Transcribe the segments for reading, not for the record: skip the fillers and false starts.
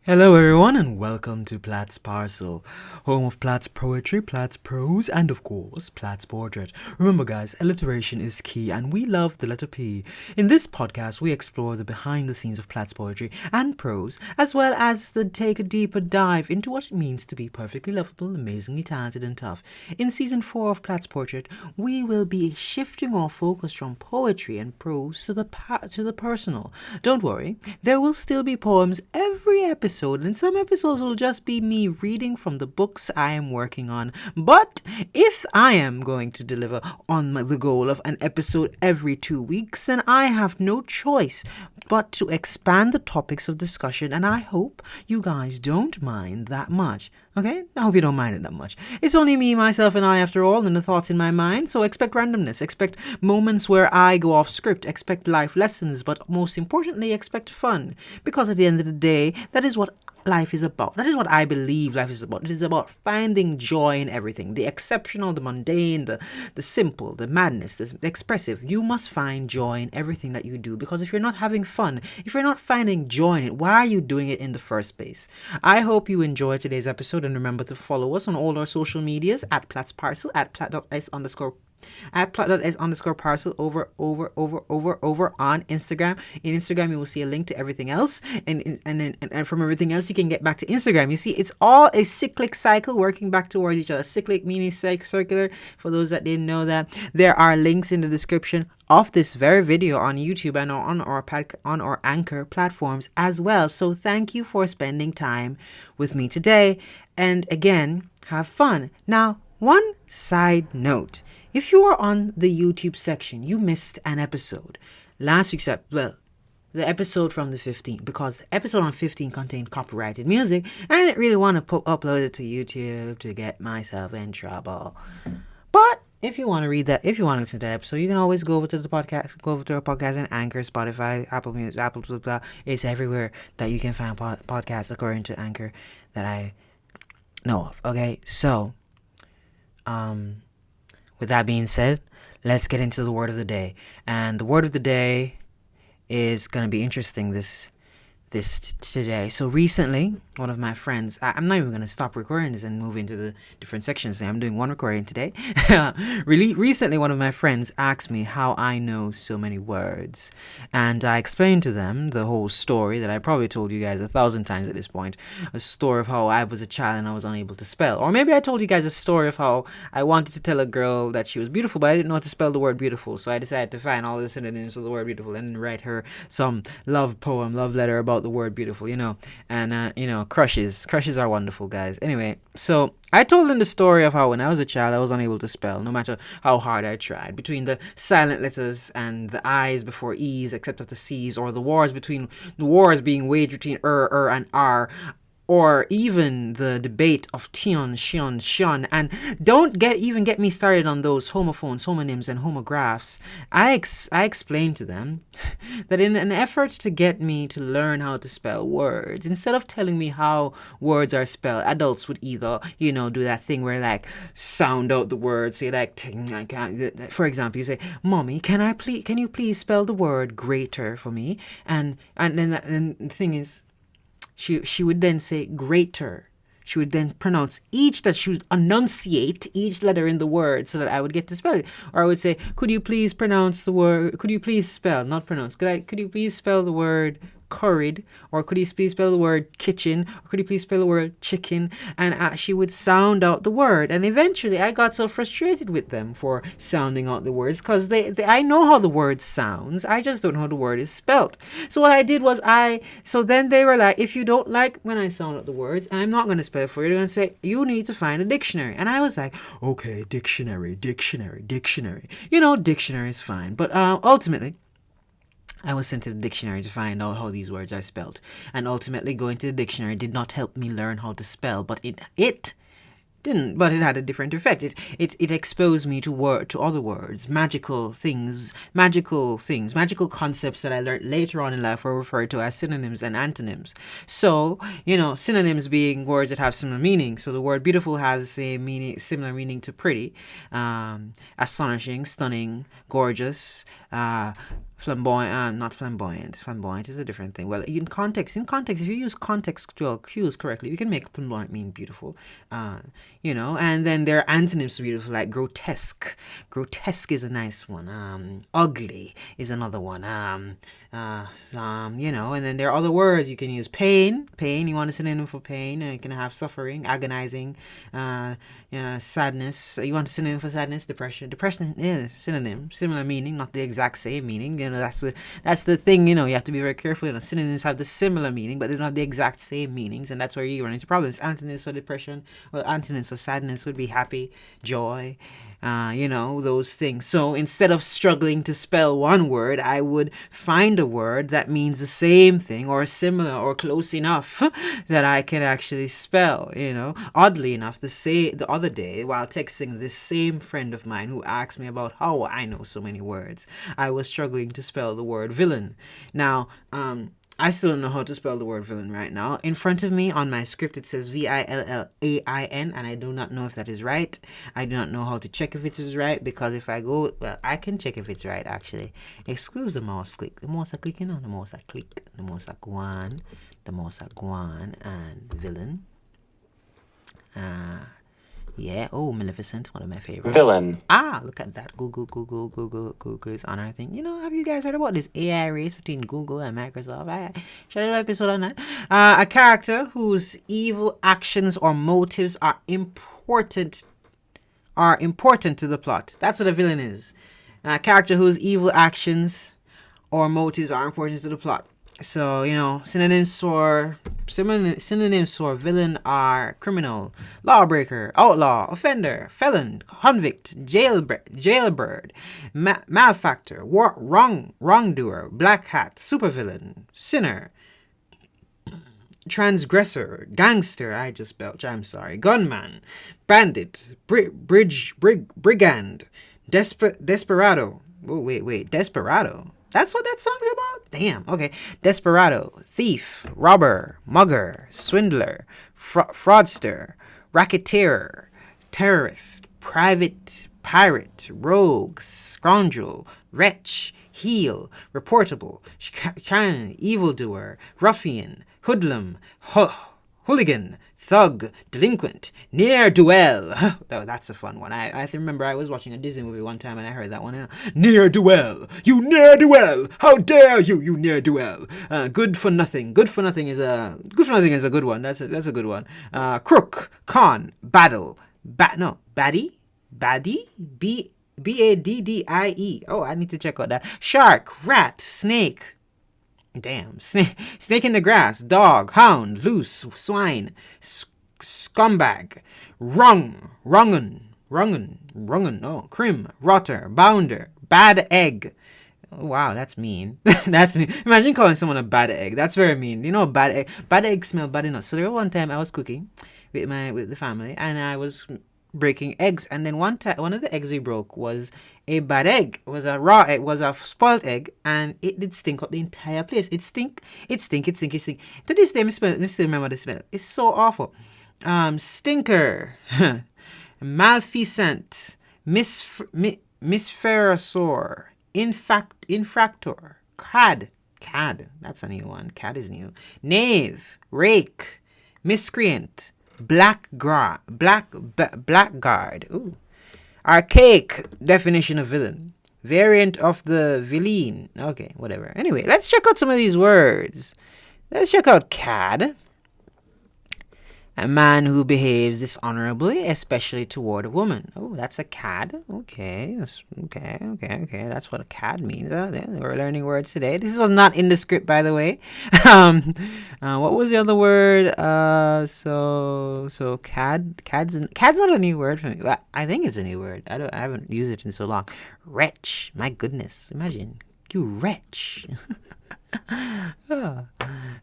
Hello, everyone, and welcome to Platt's Parcel, home of Platt's poetry, Platt's prose, and of course, Platt's portrait. Remember, guys, alliteration is key, and we love the letter P. In this podcast, we explore the behind the scenes of Platt's poetry and prose, as well as take a deeper dive into what it means to be perfectly lovable, amazingly talented, and tough. In season 4 of Platt's portrait, we will be shifting our focus from poetry and prose to the personal. Don't worry, there will still be poems every episode, and some episodes will just be me reading from the books I am working on. But if I am going to deliver on the goal of an episode every 2 weeks, then I have no choice but to expand the topics of discussion, and I hope you guys don't mind that much. Okay? I hope you don't mind it that much. It's only me, myself, and I after all, and the thoughts in my mind, so expect randomness, expect moments where I go off script, expect life lessons, but most importantly, expect fun. Because at the end of the day, that is what life is about. That is what I believe life is about. It is about finding joy in everything. The exceptional, the mundane, the simple, the madness, the expressive. You must find joy in everything that you do, because if you're not having fun, if you're not finding joy in it, why are you doing it in the first place? I hope you enjoyed today's episode, and remember to follow us on all our social medias at Platt's Parcel, at Platt.s_parcel over on Instagram. In Instagram, you will see a link to everything else, and from everything else, you can get back to Instagram. You see, it's all a cyclic cycle working back towards each other. Cyclic meaning circular. For those that didn't know that, there are links in the description of this very video on YouTube and on our Anchor platforms as well. So thank you for spending time with me today, and again, have fun. Now, one side note: if you are on the YouTube section, you missed an episode. Last week's the episode from the 15th, because the episode on 15 contained copyrighted music, and I didn't really want to upload it to YouTube to get myself in trouble. But if you want to read that, if you want to listen to that episode, you can always go over to our podcast and Anchor, Spotify, Apple Music, blah, blah. It's everywhere that you can find podcasts according to Anchor that I know of. Okay, so with that being said, let's get into the word of the day. And the word of the day is going to be interesting this today. So recently, one of my friends, I'm not even going to stop recording this and move into the different sections. I'm doing one recording today. Really recently, one of my friends asked me how I know so many words, and I explained to them the whole story that I probably told you guys 1,000 times at this point. A story of how I was a child and I was unable to spell, or maybe I told you guys a story of how I wanted to tell a girl that she was beautiful, but I didn't know how to spell the word beautiful, so I decided to find all the synonyms of the word beautiful and write her some love letter about the word beautiful, and crushes are wonderful, guys. Anyway, so I told them the story of how when I was a child I was unable to spell, no matter how hard I tried, between the silent letters and the I's before E's except of the C's, or the wars being waged between and R, or even the debate of tion, shion, shun. And don't get me started on those homophones, homonyms, and homographs. I explained to them that in an effort to get me to learn how to spell words, instead of telling me how words are spelled, adults would either, do that thing where sound out the words, say for example, you say, "Mommy, can you please spell the word greater for me?" And then the thing is, she would then say greater. She would then pronounce she would enunciate each letter in the word so that I would get to spell it. Or I would say, could you please spell the word curried, or could you please spell the word kitchen, or could you please spell the word chicken? And she would sound out the word, and eventually I got so frustrated with them for sounding out the words, because I know how the word sounds, I just don't know how the word is spelt. So what I did was so then they were like, if you don't like when I sound out the words, I'm not going to spell it for you. They're going to say, you need to find a dictionary. And I was like, okay, dictionary. Dictionary is fine. But ultimately, I was sent to the dictionary to find out how these words are spelled. And ultimately, going to the dictionary did not help me learn how to spell, but it didn't, but it had a different effect. It exposed me to other words, magical concepts that I learned later on in life were referred to as synonyms and antonyms. So, synonyms being words that have similar meaning. So the word beautiful has similar meaning to pretty, astonishing, stunning, gorgeous, flamboyant, not flamboyant. Flamboyant is a different thing. Well, in context, if you use contextual cues correctly, you can make flamboyant mean beautiful. And then there are antonyms to beautiful, like grotesque. Grotesque is a nice one. Ugly is another one. And then there are other words you can use. Pain, you want a synonym for pain. You can have suffering, agonizing, sadness. You want a synonym for sadness, depression. Depression is synonym, similar meaning, not the exact same meaning. That's the thing. You have to be very careful. Synonyms have the similar meaning, but they don't have the exact same meanings, and that's where you run into problems. Antonyms for depression, well, antonyms for sadness would be happy, joy, those things. So instead of struggling to spell one word, I would find a word that means the same thing or similar or close enough that I can actually spell. Oddly enough, the other day while texting this same friend of mine who asked me about how I know so many words, I was struggling to spell the word villain. Now, I still don't know how to spell the word villain right now. In front of me on my script it says Villain, and I do not know if that is right. I do not know how to check if it is right, because if I go, well, I can check if it's right actually. Excuse the mouse click. The mouse I click, the mouse I click, the mouse I go on, and villain. Yeah. Oh, Maleficent, one of my favorites. Villain. Look at that. Google is unearthing. Have you guys heard about this AI race between Google and Microsoft? I should I do an episode on that? A character whose evil actions or motives are important to the plot. That's what a villain is. A character whose evil actions or motives are important to the plot. So, synonyms for villain are criminal, lawbreaker, outlaw, offender, felon, convict, jailbird, malefactor, wrongdoer, black hat, supervillain, sinner, transgressor, gangster, I just belch, I'm sorry, gunman, bandit, brigand, desperado. Oh, wait, desperado? That's what that song's about? Damn, okay. Desperado, thief, robber, mugger, swindler, fraudster, racketeer, terrorist, pirate, rogue, scoundrel, wretch, heel, reportable, evildoer, ruffian, hoodlum, hooligan, thug, delinquent, ne'er-do-well. Oh, that's a fun one. I remember I was watching a Disney movie one time and I heard that one. Ne'er-do-well, you ne'er-do-well. How dare you, you ne'er-do-well. Good for nothing. Good for nothing is a good one. That's a good one. Crook, con, baddie, baddie. Oh, I need to check out that. Shark, rat, snake. Damn. Snake in the grass. Dog. Hound. Loose. Swine. Scumbag. Wrong'un. Oh, crim. Rotter. Bounder. Bad egg. Oh, wow, that's mean. That's mean. Imagine calling someone a bad egg. That's very mean. Bad egg smell bad enough. So there was one time I was cooking with the family and I was breaking eggs, and then one of the eggs we broke was a bad egg. It was a raw egg, was a spoiled egg, and it did stink up the entire place. It stink. To this day, I still remember the smell. It's so awful. Stinker, malfeasant, misferosor, infractor, cad. That's a new one. Cad is new. Knave, rake, miscreant, blackguard. Ooh. Archaic definition of villain. Variant of the villain. Okay, whatever. Anyway, let's check out some of these words. Let's check out cad. A man who behaves dishonorably, especially toward a woman. Oh, that's a cad. Okay. Okay. That's what a cad means. We're learning words today. This was not in the script, by the way. What was the other word? So cad. Cad's not a new word for me. Well, I think it's a new word. I haven't used it in so long. Wretch. My goodness. Imagine. You wretch.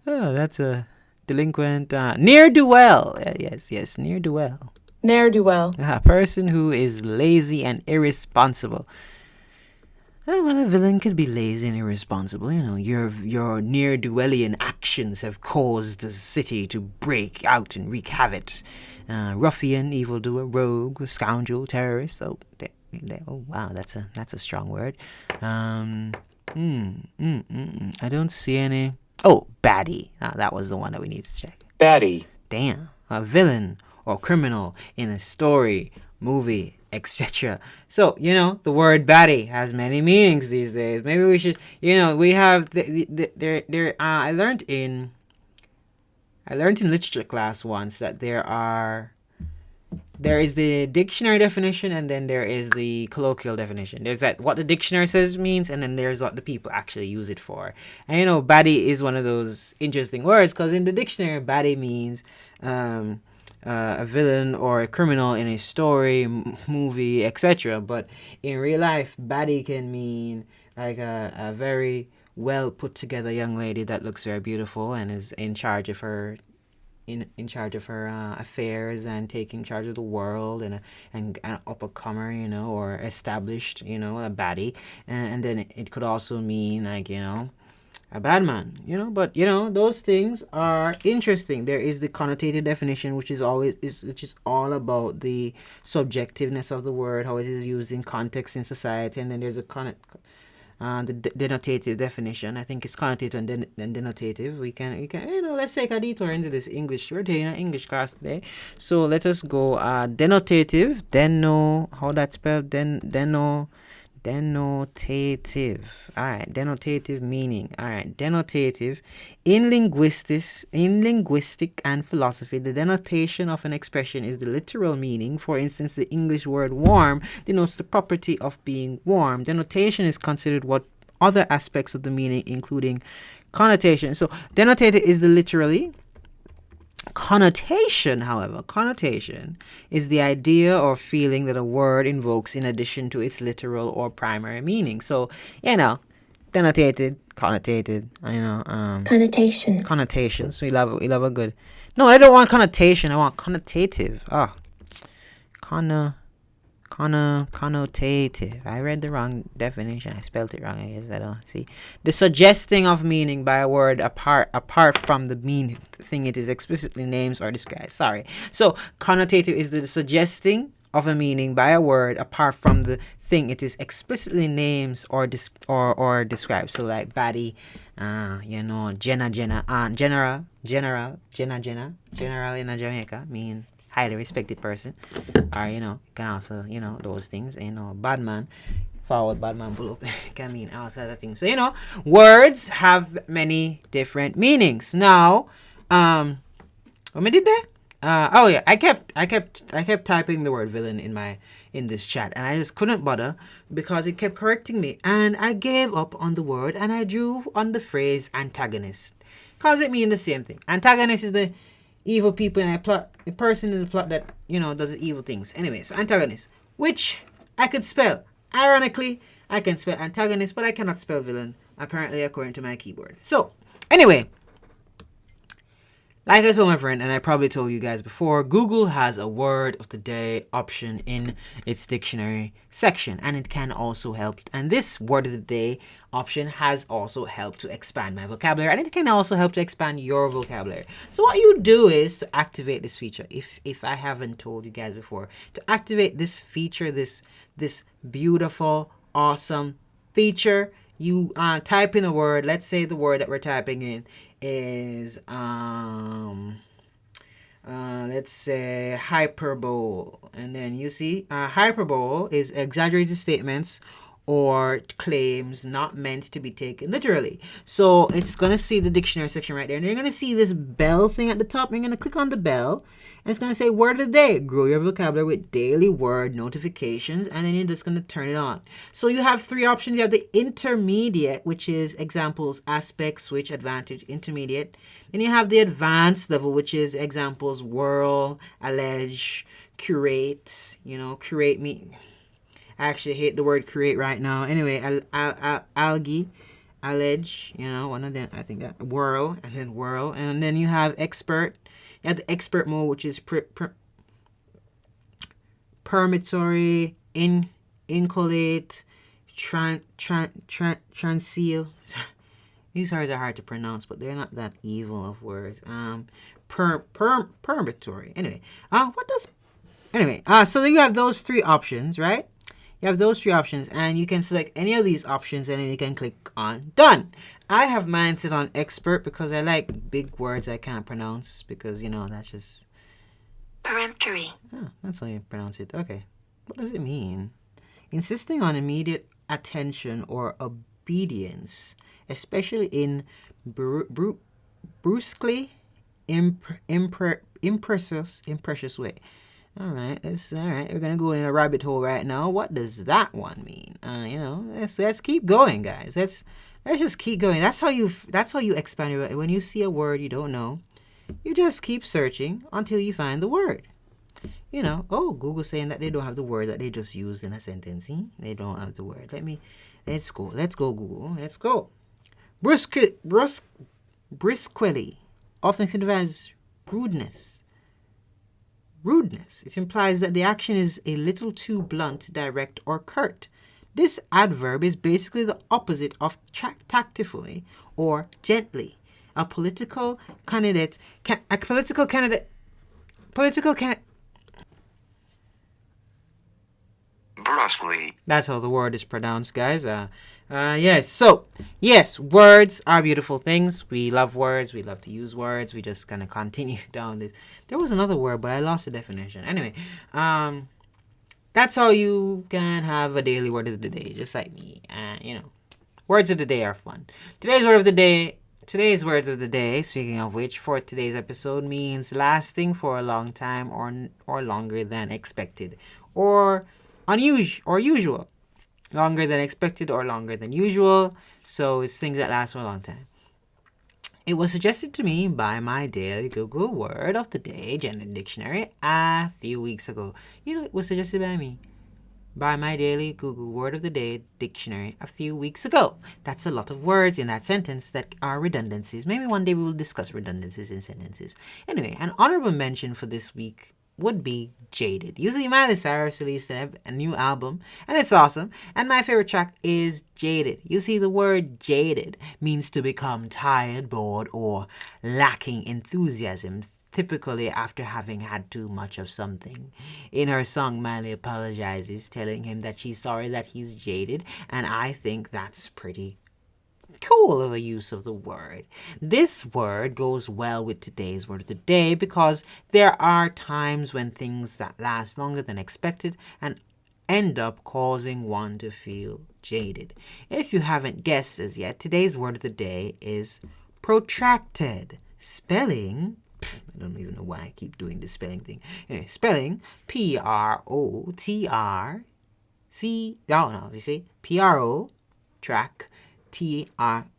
That's a delinquent. Ne'er-do-well. Yes, ne'er-do-well. Ne'er-do-well. A person who is lazy and irresponsible. Well, a villain could be lazy and irresponsible. Your ne'er-do-wellian actions have caused the city to break out and wreak havoc. Ruffian, evildoer, rogue, scoundrel, terrorist. Oh wow, that's a strong word. I don't see any. Oh, baddie. That was the one that we need to check. Baddie. Damn. A villain or criminal in a story, movie, etc. So, the word baddie has many meanings these days. Maybe we should, we have, I learned in literature class once that there is the dictionary definition, and then there is the colloquial definition. There's what the dictionary says means, and then there's what the people actually use it for. And baddie is one of those interesting words, because in the dictionary, baddie means a villain or a criminal in a story, movie, etc. But in real life, baddie can mean like a very well put together young lady that looks very beautiful and is in charge of her affairs and taking charge of the world, and an up-and-comer, or established, a baddie. And then it could also mean like, a bad man, but those things are interesting. There is the connotative definition, which is all about the subjectiveness of the word, how it is used in context in society. And then there's the denotative definition. I think it's connotative and denotative. We can let's take a detour into this English. We're taking an English class today, so let us go. Denotative. How that spelled? Denotative. All right, denotative meaning. All right, denotative. In linguistic and philosophy, the denotation of an expression is the literal meaning. For instance, the English word warm denotes the property of being warm. Denotation is considered what other aspects of the meaning, including connotation. So, denotative is the literally. Connotation, however, is the idea or feeling that a word invokes in addition to its literal or primary meaning. So, denotated, connotated, connotation. Connotations. We love a good. No, I don't want connotation. I want connotative. Connotative. I read the wrong definition. I spelled it wrong. I guess I don't see. The suggesting of meaning by a word apart from the meaning thing it is explicitly names or describes. Sorry. So connotative is the suggesting of a meaning by a word apart from the thing it is explicitly names or describes. So like baddie, general in Jamaica mean highly respected person, or can also those things. Bad man, forward bad man pull up can mean all other things. So words have many different meanings. Now, what I did there? I kept typing the word villain in this chat, and I just couldn't bother because it kept correcting me, and I gave up on the word and I drew on the phrase antagonist, cause it means the same thing. Antagonist is the evil people in a plot, a person in the plot that does evil things. Anyways, antagonist, which I could spell. Ironically, I can spell antagonist, but I cannot spell villain, apparently, according to my keyboard. So, anyway, like I told my friend, and I probably told you guys before, Google has a word of the day option in its dictionary section, and it can also help. And this word of the day option has also helped to expand my vocabulary, and it can also help to expand your vocabulary. So what you do is to activate this feature. If I haven't told you guys before, to activate this feature, this beautiful, awesome feature, you type in a word. Let's say the word that we're typing in is let's say hyperbole, and then you see hyperbole is exaggerated statements or claims not meant to be taken literally. So it's gonna see the dictionary section right there, and you're gonna see this bell thing at the top. You're gonna click on the bell, and it's gonna say word of the day. Grow your vocabulary with daily word notifications, and then you're just gonna turn it on. So you have three options. You have the intermediate, which is examples, aspect, switch, advantage, intermediate. Then you have the advanced level, which is examples, whirl, allege, curate. Curate me. I actually hate the word create right now. Anyway, algae, allege, one of them, I think that, whirl, and then you have expert. You have the expert mode, which is permitory, incolate, transeal. These words are hard to pronounce, but they're not that evil of words. Permitory. Anyway, so you have those three options, right? You have those three options, and you can select any of these options, and then you can click on done. I have mine set on expert because I like big words I can't pronounce, because, that's just... Peremptory. Oh, that's how you pronounce it. Okay. What does it mean? Insisting on immediate attention or obedience, especially in brusquely imprecious way. All right. We're gonna go in a rabbit hole right now. What does that one mean? Let's keep going, guys. Let's just keep going. That's how you expand your. When you see a word you don't know, you just keep searching until you find the word. Google's saying that they don't have the word that they just used in a sentence. They don't have the word. Let's go, Google. Let's go. Brusquely, often signifies as rudeness. Rudeness. It implies that the action is a little too blunt, direct, or curt. This adverb is basically the opposite of tactfully or gently. Political candidate. Brusquely. That's how the word is pronounced, guys. Yes. So, yes, words are beautiful things. We love words. We love to use words. We just kind of continue down this. There was another word, but I lost the definition. Anyway, that's how you can have a daily word of the day, just like me. Words of the day are fun. Today's words of the day, speaking of which, for today's episode, means lasting for a long time or longer than expected, or unusual or usual. Longer than expected or longer than usual. So it's things that last for a long time. It was suggested to me by my daily Google Word of the Day Gender Dictionary a few weeks ago. It was suggested by me by my daily Google Word of the Day Dictionary a few weeks ago. That's a lot of words in that sentence that are redundancies. Maybe one day we will discuss redundancies in sentences. Anyway, an honorable mention for this week would be Jaded. Usually Miley Cyrus released a new album, and it's awesome. And my favorite track is Jaded. You see, the word jaded means to become tired, bored, or lacking enthusiasm, typically after having had too much of something. In her song, Miley apologizes, telling him that she's sorry that he's jaded, and I think that's pretty cool of a use of the word. This word goes well with today's word of the day because there are times when things that last longer than expected and end up causing one to feel jaded. If you haven't guessed as yet, today's word of the day is protracted. Spelling, I don't even know why I keep doing the spelling thing. Anyway, spelling, P-R-O, track, T-R-A-C-T-E-D.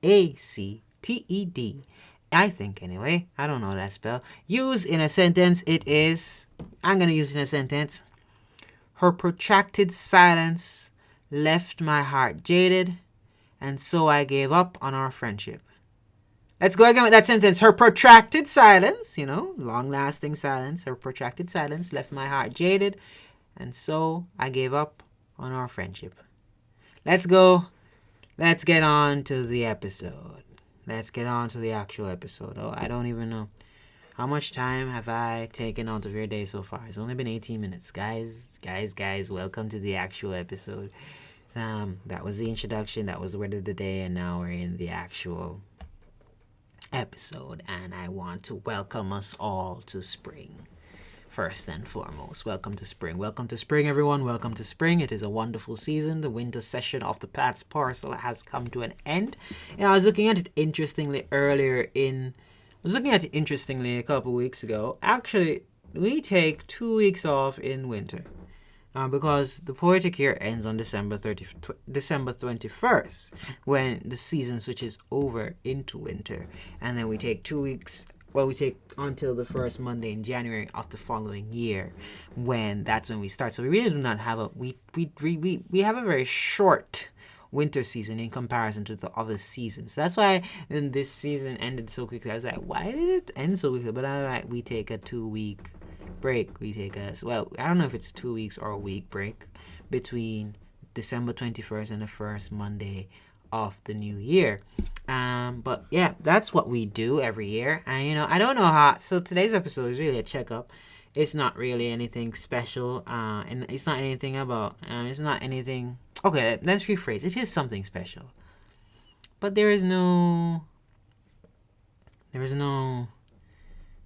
I think, anyway. I don't know that spell. Use in a sentence, I'm going to use in a sentence. Her protracted silence left my heart jaded, and so I gave up on our friendship. Let's go again with that sentence. Her protracted silence, long-lasting silence. Her protracted silence left my heart jaded, and so I gave up on our friendship. Let's go. Let's get on to the episode. Let's get on to the actual episode. Oh, I don't even know. How much time have I taken out of your day so far? It's only been 18 minutes. Guys, welcome to the actual episode. That was the introduction. That was the word of the day. And now we're in the actual episode. And I want to welcome us all to spring. First and foremost, welcome to spring. Welcome to spring, everyone. Welcome to spring. It is a wonderful season. The winter session of the Platt's Parcel has come to an end. And I was looking at it interestingly a couple weeks ago. Actually, we take 2 weeks off in winter because the poetic year ends on December 21st, when the season switches over into winter. And then we take 2 weeks. Well, we take until the first Monday in January of the following year, that's when we start. So we really do not have we have a very short winter season in comparison to the other seasons. That's why this season ended so quickly. I was like, why did it end so quickly? But we take a 2-week break. I don't know if it's 2 weeks or a week break between December 21st and the first Monday of the new year. But yeah, that's what we do every year. And I don't know how. So today's episode is really a checkup. It's not really anything special, and it's not anything about. It's not anything. Okay, let's rephrase. It is something special, but there is no. There is no.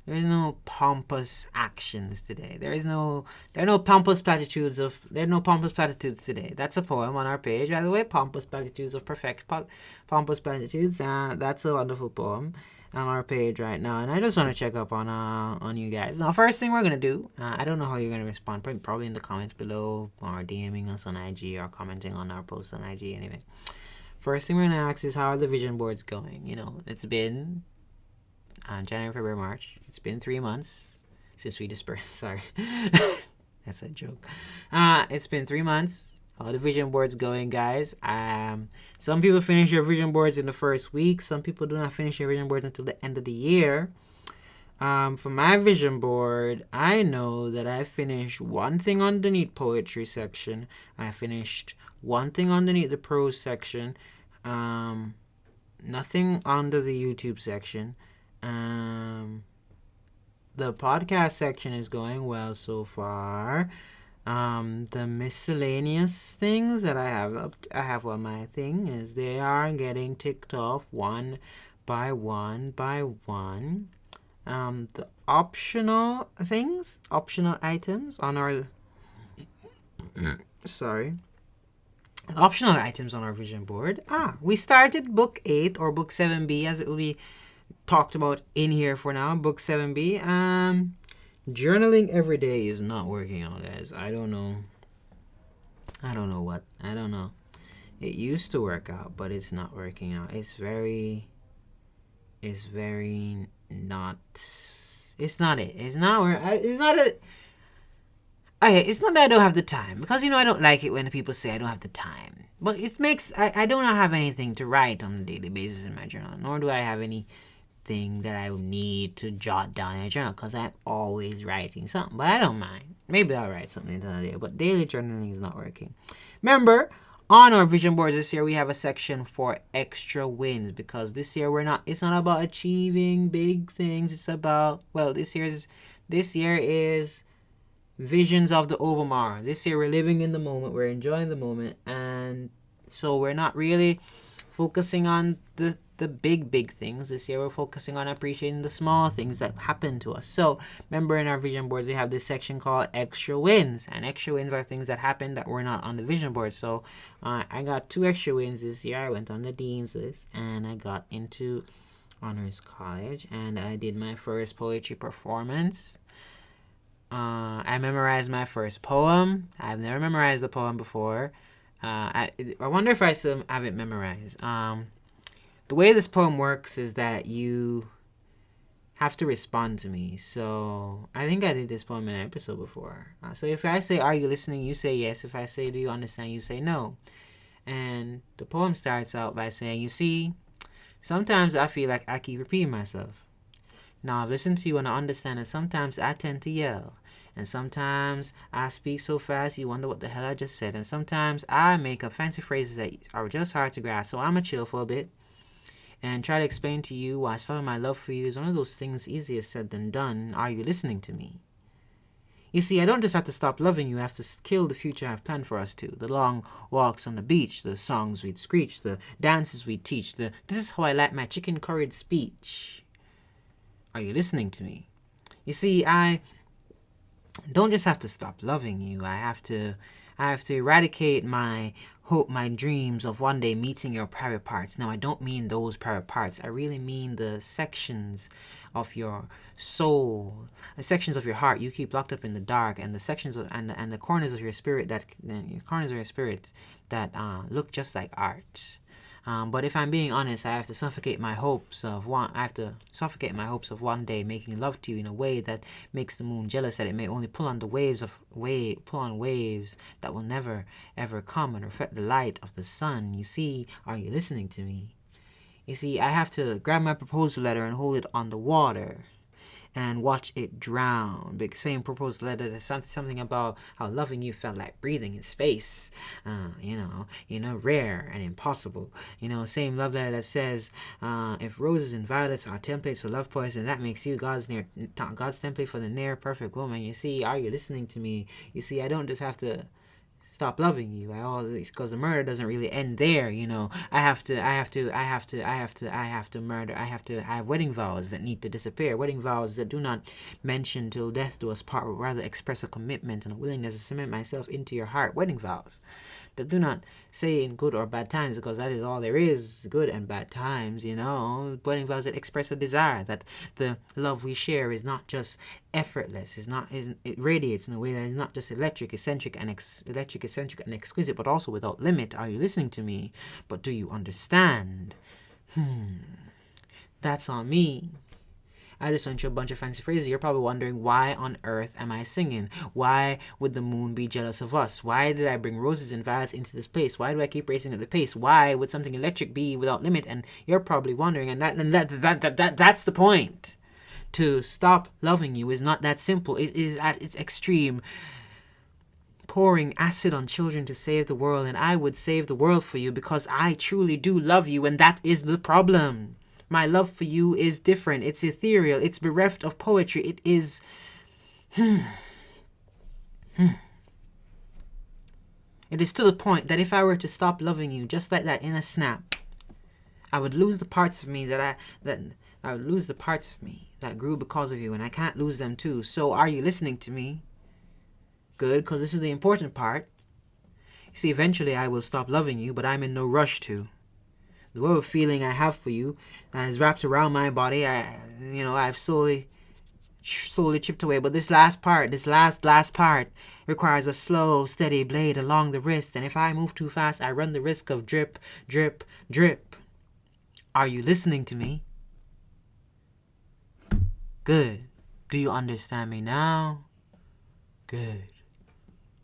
There is no pompous actions today. There is no. There are no pompous platitudes of. There are no pompous platitudes today. That's a poem on our page, by the way. Pompous platitudes of perfect. Pompous platitudes. That's a wonderful poem on our page right now, and I just want to check up on you guys. Now, first thing we're gonna do. I don't know how you're gonna respond. Probably in the comments below, or DMing us on IG, or commenting on our post on IG. Anyway, first thing we're gonna ask is how are the vision boards going? You know, it's been January, February, March. It's been 3 months since we dispersed. Sorry. That's a joke. It's been 3 months. How the vision boards going, guys? Some people finish their vision boards in the first week. Some people do not finish their vision boards until the end of the year. For my vision board, I know that I finished one thing underneath poetry section. I finished one thing underneath the prose section. Nothing under the YouTube section. The podcast section is going well so far. The miscellaneous things that I have on my thing is they are getting ticked off one by one by one. The optional items on our optional items on our vision board. We started book 8 or book 7B as it will be talked about in here for now. Book 7B. Journaling every day is not working out, guys. I don't know what. I don't know. It used to work out, but it's not working out. It's very not. It's not it. It's not where. It's not it. Okay, it's not that I don't have the time, because I don't like it when people say I don't have the time. But it makes I do not have anything to write on a daily basis in my journal, nor do I have anything that I need to jot down in a journal, because I'm always writing something. But I don't mind. Maybe I'll write something another day. But daily journaling is not working. Remember, on our vision boards this year, we have a section for extra wins, because this year it's not about achieving big things. It's about, this year is visions of the Overmar. This year we're living in the moment, we're enjoying the moment, and so we're not really focusing on the big things. This year we're focusing on appreciating the small things that happen to us. So remember, in our vision boards we have this section called extra wins, and extra wins are things that happen that were not on the vision board. So I got 2 extra wins this year. I went on the dean's list and I got into honors college, and I did my first poetry performance. I memorized my first poem. I've never memorized a poem before. I wonder if I still have it memorized. The way this poem works is that you have to respond to me. So I think I did this poem in an episode before. So if I say, "Are you listening?" you say yes. If I say, "Do you understand?" you say no. And the poem starts out by saying, "You see, sometimes I feel like I keep repeating myself. Now I've listened to you and I understand that sometimes I tend to yell. And sometimes I speak so fast you wonder what the hell I just said. And sometimes I make up fancy phrases that are just hard to grasp. So I'ma chill for a bit and try to explain to you why some of my love for you is one of those things easier said than done. Are you listening to me? You see, I don't just have to stop loving you. I have to kill the future I've planned for us two. The long walks on the beach, the songs we'd screech, the dances we'd teach. This is how I like my chicken curried speech. Are you listening to me? You see, I don't just have to stop loving you. I have to eradicate my hope, my dreams of one day meeting your private parts. Now, I don't mean those private parts. I really mean the sections of your soul, the sections of your heart you keep locked up in the dark, and the sections of, and the corners of your spirit that look just like art. But if I'm being honest, I have to suffocate my hopes of one day making love to you in a way that makes the moon jealous that it may only pull on waves that will never ever come and reflect the light of the sun. You see, are you listening to me? You see, I have to grab my proposal letter and hold it on the water. and watch it drown. Big same proposed letter. There's something about how loving you felt like breathing in space. Rare and impossible. Same love letter that says, if roses and violets are templates for love poison, that makes you God's template for the near perfect woman. You see, are you listening to me? You see, I don't just have to stop loving you. I always, because the murder doesn't really end there. I have to murder. I have wedding vows that need to disappear. Wedding vows that do not mention till death do us part, but rather express a commitment and a willingness to cement myself into your heart. Wedding vows that do not say in good or bad times, because that is all there is, good and bad times. Wedding vows that express a desire that the love we share is not just effortless, it radiates in a way that is not just electric, eccentric, and exquisite, but also without limit. Are you listening to me? But do you understand? That's on me. I just went through a bunch of fancy phrases. You're probably wondering, why on earth am I singing? Why would the moon be jealous of us? Why did I bring roses and violets into this place? Why do I keep racing at the pace? Why would something electric be without limit? And you're probably wondering, and that's the point. To stop loving you is not that simple. It is at its extreme. Pouring acid on children to save the world, and I would save the world for you because I truly do love you, and that is the problem. My love for you is different. It's ethereal. It's bereft of poetry. It is... It is to the point that if I were to stop loving you just like that in a snap, I would lose the parts of me that grew because of you, and I can't lose them too. So are you listening to me? Good, because this is the important part. You see, eventually I will stop loving you, but I'm in no rush to. The web of feeling I have for you that is wrapped around my body, I've slowly chipped away. But this last part requires a slow, steady blade along the wrist. And if I move too fast, I run the risk of drip, drip, drip. Are you listening to me? Good. Do you understand me now? Good.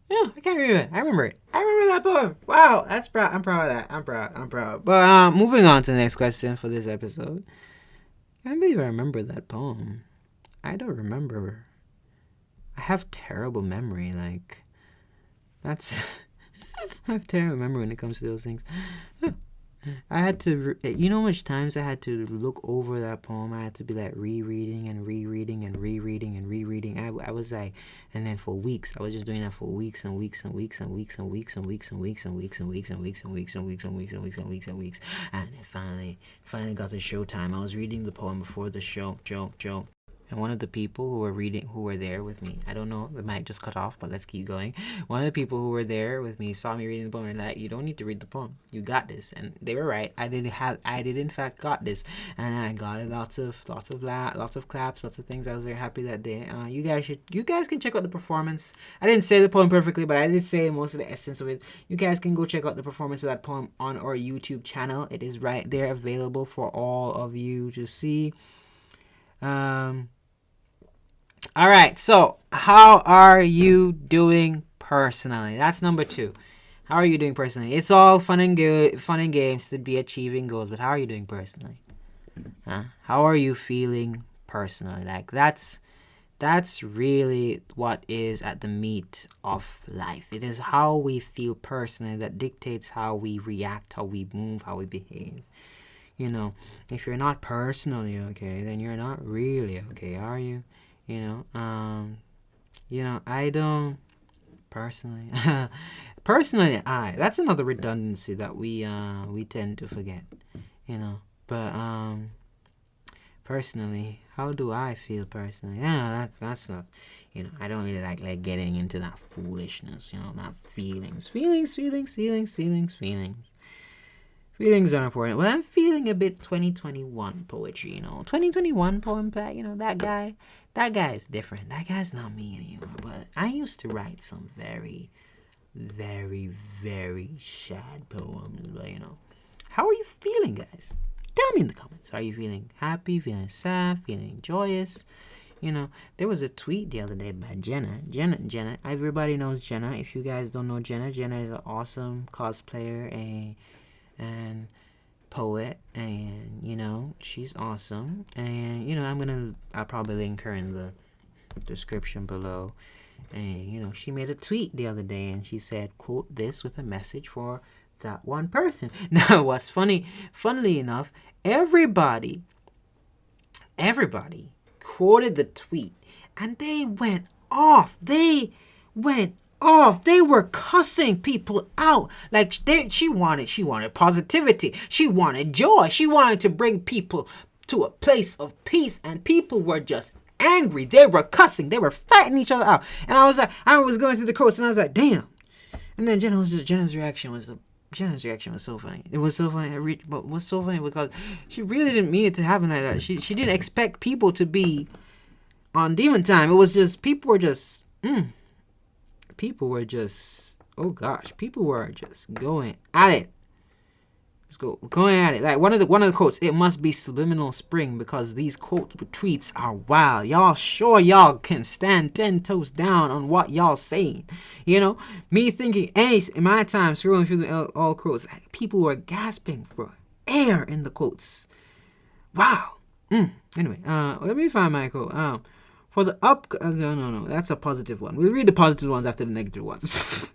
Yeah, I can't remember it. I remember it. I remember that poem. Wow, that's proud. I'm proud of that. I'm proud. But moving on to the next question for this episode. I can't believe I remember that poem. I don't remember. I have terrible memory. I have terrible memory when it comes to those things. I had to, how much times I had to look over that poem? I had to be rereading and rereading and rereading and rereading. I was and then for weeks, I was just doing that for weeks and weeks and weeks and weeks and weeks and weeks and weeks and weeks and weeks and weeks and weeks and weeks and weeks and weeks and weeks and weeks. And it finally got to showtime. I was reading the poem before the show. And one of the people who were there with me, I don't know, it might just cut off, but let's keep going. One of the people who were there with me saw me reading the poem and you don't need to read the poem. You got this. And they were right. I did in fact got this. And I got lots of claps, lots of things. I was very happy that day. You guys can check out the performance. I didn't say the poem perfectly, but I did say most of the essence of it. You guys can go check out the performance of that poem on our YouTube channel. It is right there available for all of you to see. All right, so how are you doing personally? That's number 2. How are you doing personally? It's all fun and games to be achieving goals, but how are you doing personally? How are you feeling personally? That's really what is at the meat of life. It is how we feel personally that dictates how we react, how we move, how we behave. If you're not personally okay, then you're not really okay, are you? I don't personally. That's another redundancy that we tend to forget. But personally, how do I feel personally? That's not. I don't really like getting into that foolishness. Not feelings. Feelings are important. Well, I'm feeling a bit 2021 poetry, 2021 poem, Platt, that guy is different. That guy's not me anymore. But I used to write some very, very, very sad poems. But, how are you feeling, guys? Tell me in the comments. Are you feeling happy, feeling sad, feeling joyous? There was a tweet the other day by Jenna. Everybody knows Jenna. If you guys don't know Jenna is an awesome cosplayer, and poet, and she's awesome. And I'll probably link her in the description below. And she made a tweet the other day, and she said, "Quote this with a message for that one person." Now, what's funnily enough, everybody quoted the tweet, and they went off. They were cussing people out. Like she wanted positivity. She wanted joy. She wanted to bring people to a place of peace, and people were just angry. They were cussing. They were fighting each other out. And I was going through the quotes, and I was like, damn. And then Jenna's reaction was so funny. It was so funny. But what's so funny because she really didn't mean it to happen like that. She didn't expect people to be on demon time. It was just people were just oh gosh, people were just going at it. Going at it. Like one of the quotes, "It must be subliminal spring because these quotes tweets are wild. Y'all sure y'all can stand 10 toes down on what y'all saying?" Me thinking, in my time scrolling through all quotes, people were gasping for air in the quotes. Wow. Anyway, let me find my quote. For the no, that's a positive one. We'll read the positive ones after the negative ones.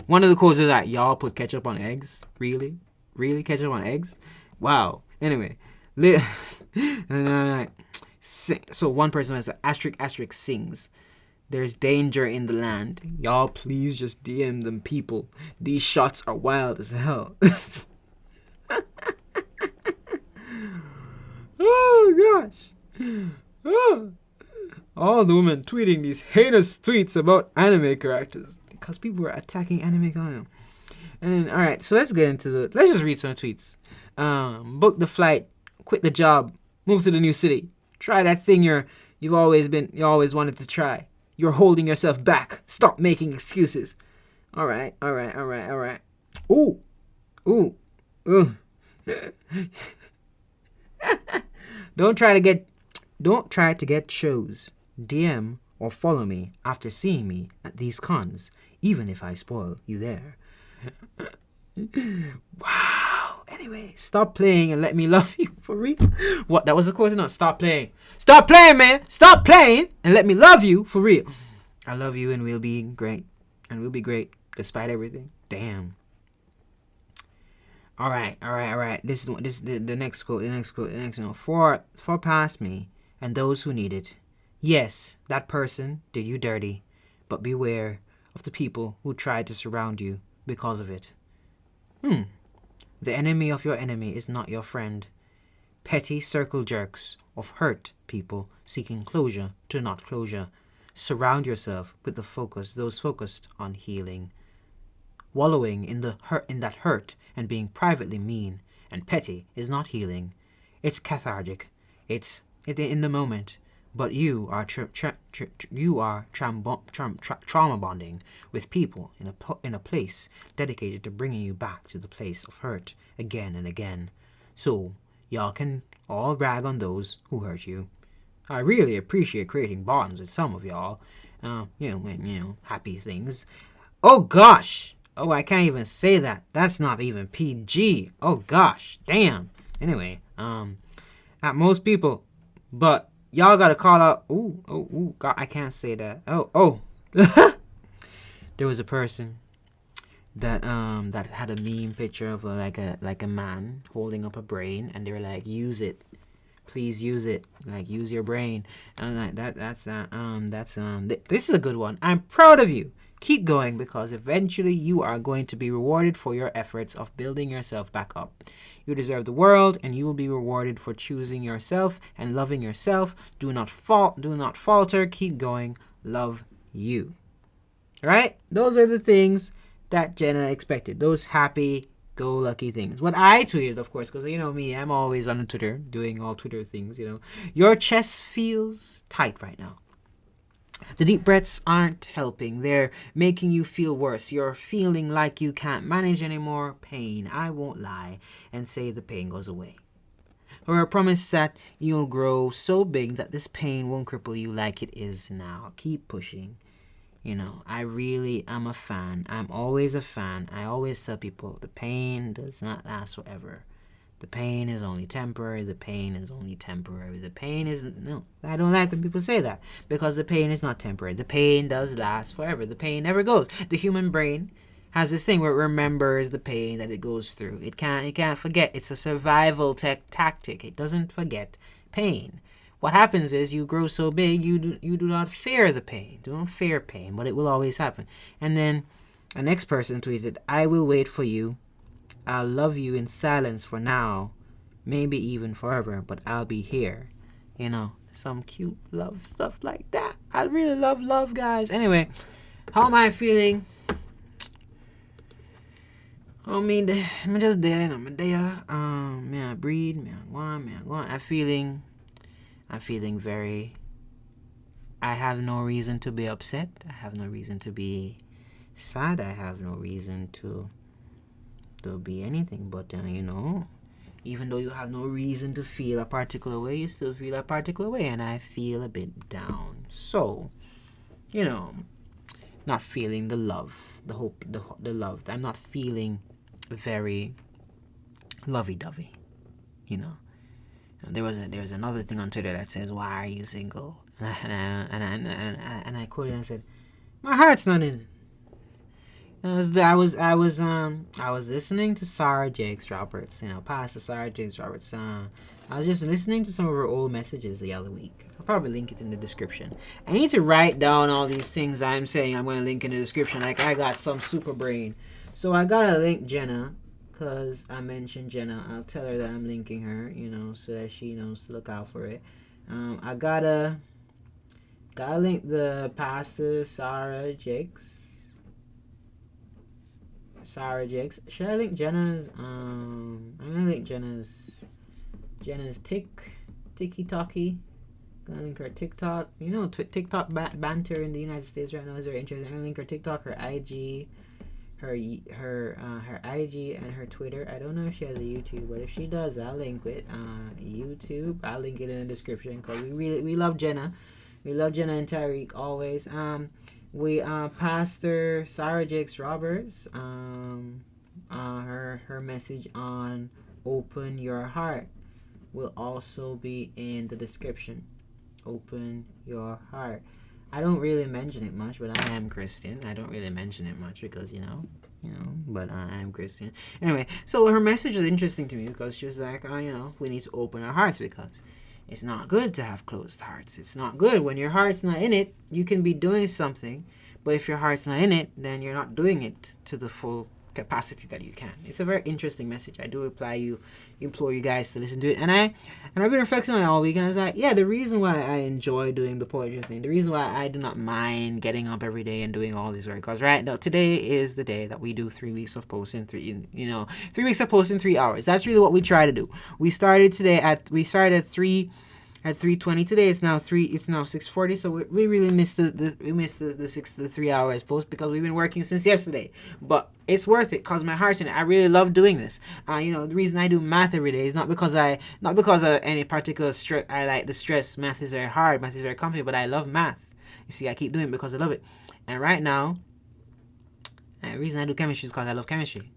One of the quotes is that, "Y'all put ketchup on eggs? Really? Really? Ketchup on eggs? Wow." Anyway. So one person has asterisk sings, "There's danger in the land. Y'all please just DM them people. These shots are wild as hell." Oh gosh. Oh. All the women tweeting these heinous tweets about anime characters because people were attacking anime characters. And all right, so let's just read some tweets. Book the flight, quit the job, move to the new city, try that thing you always wanted to try. You're holding yourself back. Stop making excuses. All right. Ooh. Don't try to get shows. DM or follow me after seeing me at these cons, even if I spoil you there. Wow. Anyway, stop playing and let me love you. For real? What? That was the quote? No, stop playing. Stop playing, man. Stop playing and let me love you. For real. I love you, and we'll be great. And we'll be great despite everything. Damn. All right. This is the next quote. The next one. For past me and those who need it. Yes, that person did you dirty, but beware of the people who tried to surround you because of it. The enemy of your enemy is not your friend. Petty circle jerks of hurt people seeking closure to not closure. Surround yourself with those focused on healing. Wallowing in that hurt and being privately mean and petty is not healing. It's cathartic. It's in the moment. But you are trauma bonding with people in a place dedicated to bringing you back to the place of hurt again and again. So y'all can all brag on those who hurt you. I really appreciate creating bonds with some of y'all. Happy things. Oh gosh. Oh, I can't even say that. That's not even PG. Oh gosh. Damn. Anyway, at most people, but y'all gotta call out. Ooh, God, I can't say that. Oh. There was a person that had a meme picture of like a man holding up a brain, and they were like, "Use it, please use it. Like, use your brain." And I'm like, this is a good one. I'm proud of you. Keep going, because eventually you are going to be rewarded for your efforts of building yourself back up. You deserve the world, and you will be rewarded for choosing yourself and loving yourself. Do not falter. Keep going. Love you. All right? Those are the things that Jenna expected. Those happy-go-lucky things. What I tweeted, of course, because you know me, I'm always on Twitter, doing all Twitter things, Your chest feels tight right now. The deep breaths aren't helping. They're making you feel worse. You're feeling like you can't manage anymore. Pain. I won't lie and say the pain goes away. Or a promise that you'll grow so big that this pain won't cripple you like it is now. Keep pushing. I really am a fan. I'm always a fan. I always tell people the pain does not last forever. The pain is only temporary. The pain is only temporary. The pain is no. I don't like when people say that because the pain is not temporary. The pain does last forever. The pain never goes. The human brain has this thing where it remembers the pain that it goes through. It can't forget. It's a survival tactic. It doesn't forget pain. What happens is you grow so big you do not fear the pain. Do not fear pain, but it will always happen. And then the next person tweeted, "I will wait for you. I'll love you in silence for now, maybe even forever, but I'll be here." Some cute love stuff like that. I really love love, guys. Anyway, how am I feeling? I'm just there. I'm there. May I breathe? May I go on? I'm feeling very. I have no reason to be upset. I have no reason to be sad. I have no reason to be anything, but even though you have no reason to feel a particular way, you still feel a particular way, and I feel a bit down. So, not feeling the love, the hope, the love. I'm not feeling very lovey-dovey. There was another thing on Twitter that says, "Why are you single?" And I quoted and said, "My heart's not in it." I was listening to Sarah Jakes Roberts, Pastor Sarah Jakes Roberts. I was just listening to some of her old messages the other week. I'll probably link it in the description. I need to write down all these things I'm saying. I'm going to link in the description, like I got some super brain. So I gotta link Jenna, cause I mentioned Jenna. I'll tell her that I'm linking her, so that she knows to look out for it. I gotta link the Pastor Sarah Jakes. Should I link Jenna's? I'm gonna link Jenna's TikTok. Gonna link her TikTok. TikTok banter in the United States right now is very interesting. I'm gonna link her TikTok, her IG, her IG and her Twitter. I don't know if she has a YouTube, but if she does, I'll link it. YouTube. I'll link it in the description because we love Jenna. We love Jenna and Tyreek always. We Pastor Sarah Jakes Roberts, her message on open your heart will also be in the description. Open your heart. I don't really mention it much, but I am Christian. I don't really mention it much because but I am Christian. Anyway, so her message was interesting to me because she was like, we need to open our hearts because it's not good to have closed hearts. It's not good when your heart's not in it. You can be doing something, but if your heart's not in it, then you're not doing it to the full capacity that you can. It's a very interesting message. I do implore you guys to listen to it. And I've been reflecting on it all week, and I was like, yeah, the reason why I enjoy doing the poetry thing, the reason why I do not mind getting up every day and doing all this work, because right now, today is the day that we do 3 weeks of posting, 3 weeks of posting 3 hours. That's really what we try to do. We started at 3:20 today. It's now 6:40. So we really missed the 3 hours post because we've been working since yesterday. But it's worth it because my heart's in it. I really love doing this. The reason I do math every day is not because of any particular stress. I like the stress. Math is very hard. Math is very complicated. But I love math. You see, I keep doing it because I love it. And right now, the reason I do chemistry is because I love chemistry.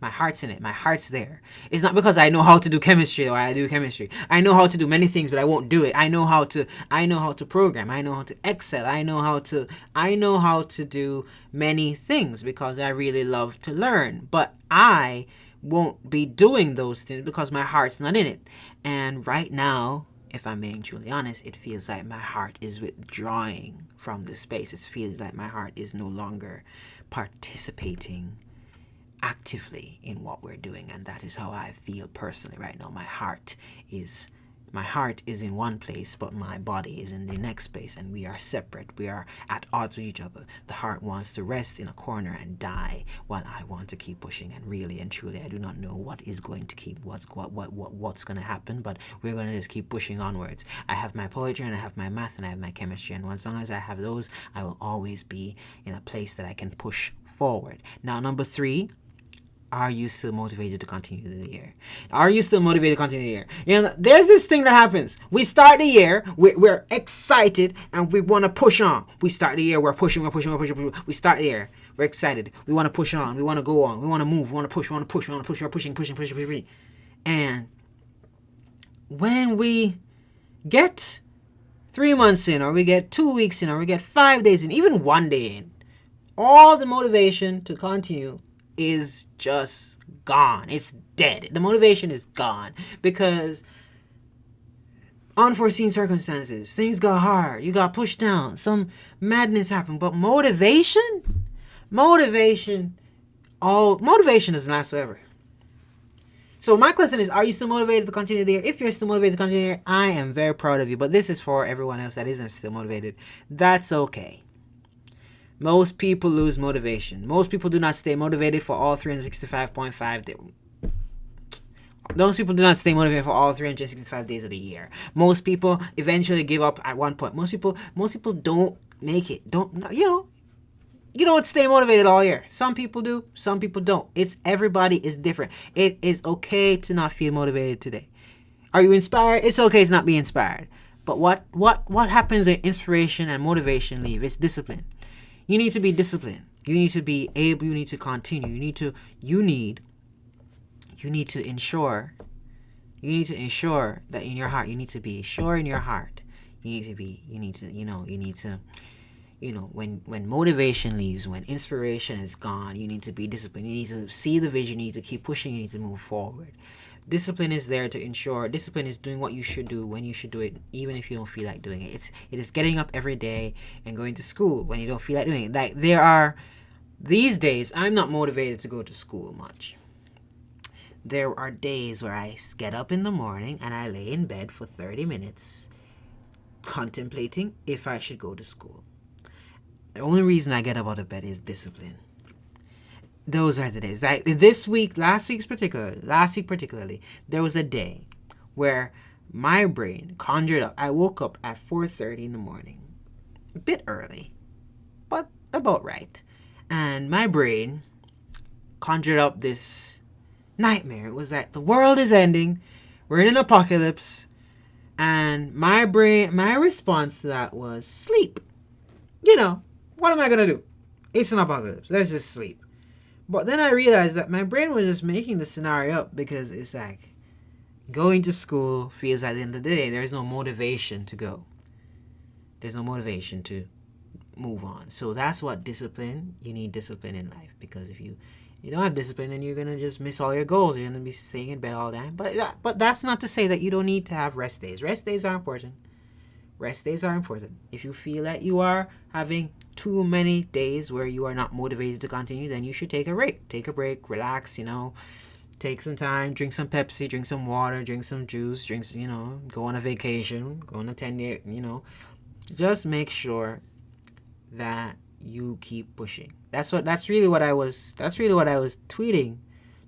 My heart's in it. My heart's there. It's not because I know how to do chemistry or I do chemistry. I know how to do many things, but I won't do it. I know how to program. I know how to Excel. I know how to do many things because I really love to learn. But I won't be doing those things because my heart's not in it. And right now, if I'm being truly honest, it feels like my heart is withdrawing from this space. It feels like my heart is no longer participating actively in what we're doing, and that is how I feel personally right now. My heart is in one place, but my body is in the next place, and we are separate. We are at odds with each other. The heart wants to rest in a corner and die, while I want to keep pushing. And really and truly, I do not know what is going to keep what's going to happen, but we're going to just keep pushing onwards. I have my poetry, and I have my math, and I have my chemistry, and as long as I have those, I will always be in a place that I can push forward. Now, number 3. are you still motivated to continue the year? Are you still motivated to continue the year? You know, there's this thing that happens. We start the year, we're excited, and we want to push on. We start the year, we're pushing. We start the year, we're excited. We want to push on. We want to go on. We want to move. We want to push. We're pushing. And when we get 3 months in, or we get 2 weeks in, or we get 5 days in, even 1 day in, all the motivation to continue is just gone. It's dead. The motivation is gone because unforeseen circumstances, things got hard, you got pushed down, some madness happened. But motivation doesn't last forever. So my question is, are you still motivated to continue the year? If you're still motivated to continue the year, I am very proud of you. But this is for everyone else that isn't still motivated. That's okay. Most people lose motivation. Most people do not stay motivated for all 365.5 days. Those people do not stay motivated for all 365 days of the year. Most people eventually give up at one point. Most people don't make it. You don't stay motivated all year. Some people do, some people don't. Everybody is different. It is okay to not feel motivated today. Are you inspired? It's okay to not be inspired. But what happens when inspiration and motivation leave? It's discipline. You need to be disciplined. You need to be able. You need to continue. You need to ensure. You need to ensure that in your heart. You need to be sure in your heart. When motivation leaves, when inspiration is gone, you need to be disciplined. You need to see the vision. You need to keep pushing. You need to move forward. Discipline is there to ensure. Discipline is doing what you should do when you should do it, even if you don't feel like doing it. It is getting up every day and going to school when you don't feel like doing it. Like these days, I'm not motivated to go to school much. There are days where I get up in the morning and I lay in bed for 30 minutes contemplating if I should go to school. The only reason I get up out of bed is discipline. Those are the days. Like last week particularly, there was a day where my brain conjured up. I woke up at 4:30 in the morning. A bit early, but about right. And my brain conjured up this nightmare. It was that the world is ending. We're in an apocalypse. And my response to that was sleep. What am I going to do? It's an apocalypse. Let's just sleep. But then I realized that my brain was just making the scenario up because it's like going to school feels at the end of the day there's no motivation to go. There's no motivation to move on. So that's what discipline, you need discipline in life, because if you don't have discipline, then you're going to just miss all your goals. You're going to be staying in bed all day. But that's not to say that you don't need to have rest days. Rest days are important. If you feel that you are having too many days where you are not motivated to continue, then you should take a break, relax, take some time, drink some Pepsi, drink some water, drink some juice, go on a vacation, go on a 10-day, just make sure that you keep pushing. That's really what I was tweeting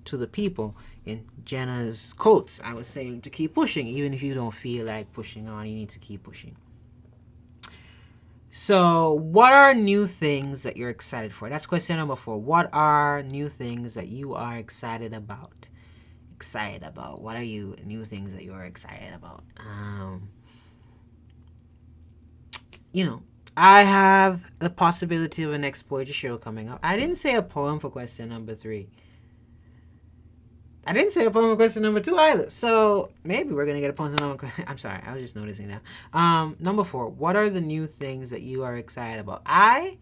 to the people in Jenna's quotes. I was saying to keep pushing, even if you don't feel like pushing on, you need to keep pushing. So, what are new things that you're excited for? That's question number 4. What are new things that you are excited about? What are new things that you are excited about? I have the possibility of a next poetry show coming up. I didn't say a poem for question number 3. I didn't say a poem for question number 2 either. So maybe we're going to get a poem for number... I'm sorry. I was just noticing that. Number 4. What are the new things that you are excited about? I'm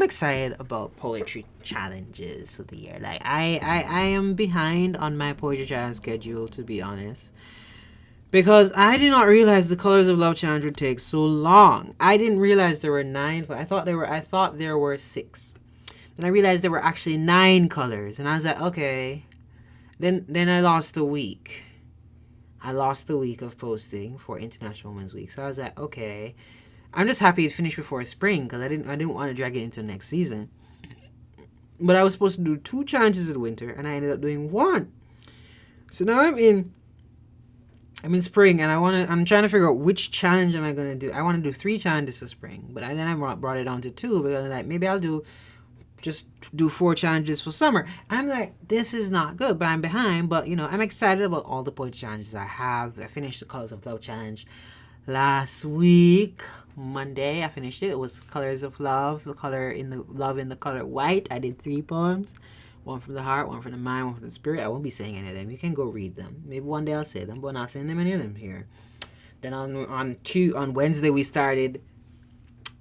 excited about poetry challenges for the year. Like I am behind on my poetry challenge schedule, to be honest. Because I did not realize the Colors of Love challenge would take so long. I didn't realize there were 9. I thought there were 6. And I realized there were actually 9 colors. And I was like, okay. Then I lost a week. I lost a week of posting for International Women's Week. So I was like, okay. I'm just happy it finished before spring, because I didn't want to drag it into next season. But I was supposed to do 2 challenges in winter, and I ended up doing 1. So now I'm in spring, and I'm trying to figure out which challenge am I going to do. I want to do 3 challenges for spring, but then I brought it on to 2, because maybe I'll do just do 4 challenges for summer. I'm like, this is not good, but I'm behind. But, I'm excited about all the poetry challenges I have. I finished the Colors of Love challenge last week, Monday. I finished it. It was Colors of Love, love in the color white. I did 3 poems. 1 from the heart, 1 from the mind, 1 from the spirit. I won't be saying any of them. You can go read them. Maybe one day I'll say them, but I'm not saying them any of them here. Then on Wednesday we started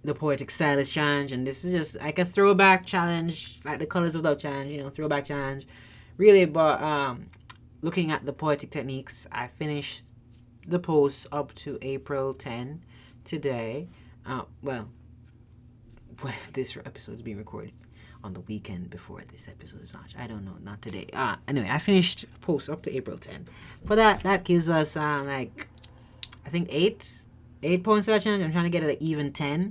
the Poetic Stylist Challenge, and this is just like a throwback challenge, like the Colors of Love challenge, throwback challenge. Really, but looking at the poetic techniques, I finished the post up to April 10 today. Well, this episode is being recorded on the weekend before this episode is launched. I don't know, not today. Anyway, I finished post up to April 10. For that gives us I think 8 points to that challenge. I'm trying to get it at even 10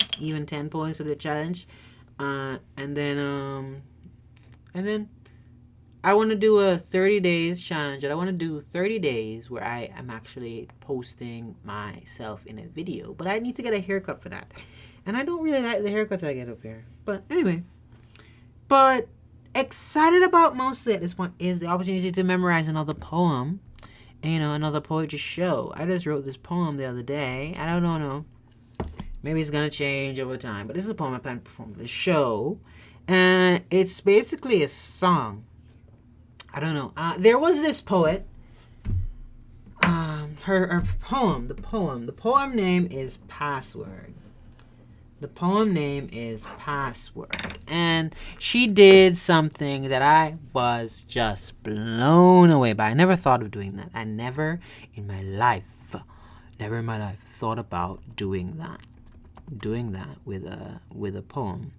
points to the challenge. And then I want to do a 30 days challenge, and I want to do 30 days where I am actually posting myself in a video, but I need to get a haircut for that. And I don't really like the haircuts I get up here. But anyway, excited about mostly at this point is the opportunity to memorize another poem, another poetry show. I just wrote this poem the other day. I don't know. Maybe it's going to change over time, but this is a poem I plan to perform for the show. And it's basically a song. I don't know. There was this poet. Her poem. The poem name is Password. The poem name is Password. And she did something that I was just blown away by. I never thought of doing that. I never in my life thought about doing that. Doing that with a poem.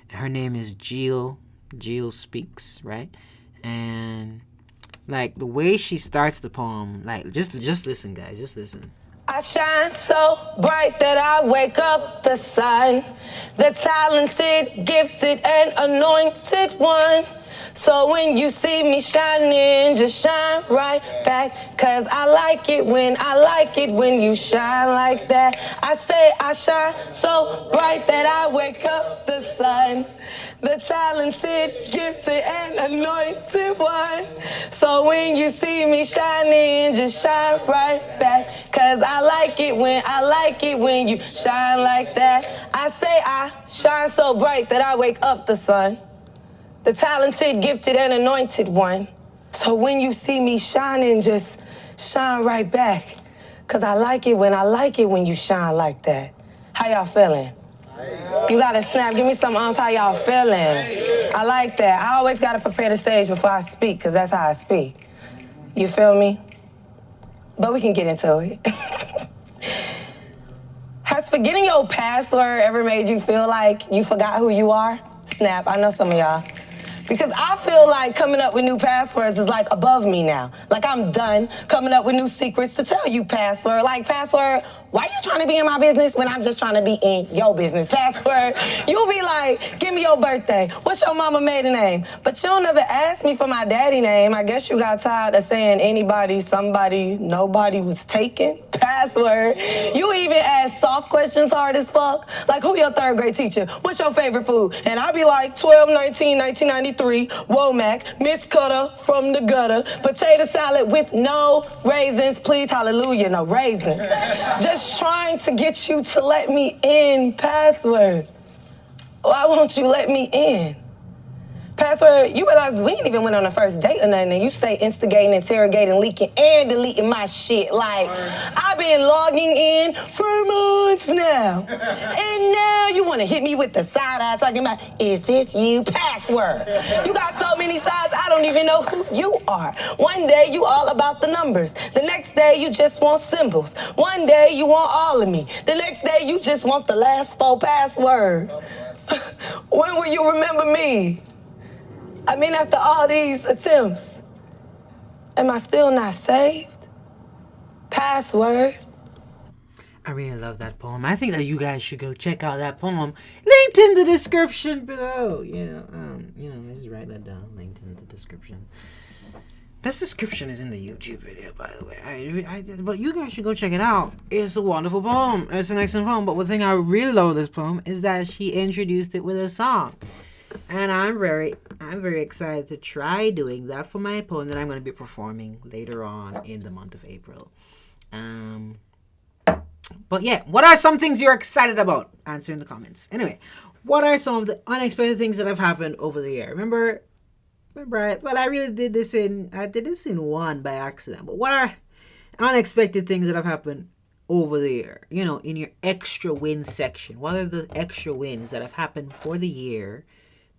And her name is Jill. Jill Speaks, right? And like the way she starts the poem, like just listen, guys. Just listen. I shine so bright that I wake up the sun, the talented, gifted, and anointed one. So when you see me shining, just shine right back, 'cause I like it when you shine like that. I say I shine so bright that I wake up the sun, the talented, gifted, and anointed one. So when you see me shining, just shine right back, 'cause I like it when you shine like that. I say I shine so bright that I wake up the sun, the talented, gifted, and anointed one. So when you see me shining, just shine right back, 'cause I like it when you shine like that. How y'all feeling? You gotta snap, give me some arms, how y'all feeling? I like that. I always gotta prepare the stage before I speak, 'cause that's how I speak. You feel me? But we can get into it. Has forgetting your password ever made you feel like you forgot who you are? Snap, I know some of y'all. Because I feel like coming up with new passwords is like above me now. Like I'm done coming up with new secrets to tell you, password. Like, password, why you trying to be in my business when I'm just trying to be in your business? Password, you'll be like, give me your birthday. What's your mama maiden name? But you'll never ask me for my daddy name. I guess you got tired of saying anybody, somebody, nobody was taken. Password. You even ask soft questions hard as fuck. Like, who your 3rd grade teacher? What's your favorite food? And I be like, 12/19/1993, Womack, Miss Cutter from the gutter, potato salad with no raisins. Please, hallelujah, no raisins. Just trying to get you to let me in, password. Why won't you let me in? Password, you realize we ain't even went on a first date or nothing, and you stay instigating, interrogating, leaking, and deleting my shit. Like, I've been logging in for months now. And now you want to hit me with the side eye talking about, is this you? Password. You got so many sides, I don't even know who you are. One day you all about the numbers. The next day you just want symbols. One day you want all of me. The next day you just want the last 4 password. When will you remember me? I mean, after all these attempts, am I still not saved? Password. I really love that poem. I think that you guys should go check out that poem. Linked in the description below. Just write that down. Linked in the description. This description is in the YouTube video, by the way. But you guys should go check it out. It's a wonderful poem. It's an excellent poem. But one thing I really love with this poem is that she introduced it with a song. And I'm very excited to try doing that for my poem that I'm going to be performing later on in the month of April. But yeah, what are some things you're excited about? Answer in the comments. Anyway, what are some of the unexpected things that have happened over the year? Remember, I really did this in one by accident. But what are unexpected things that have happened over the year? You know, in your extra wins section. What are the extra wins that have happened for the year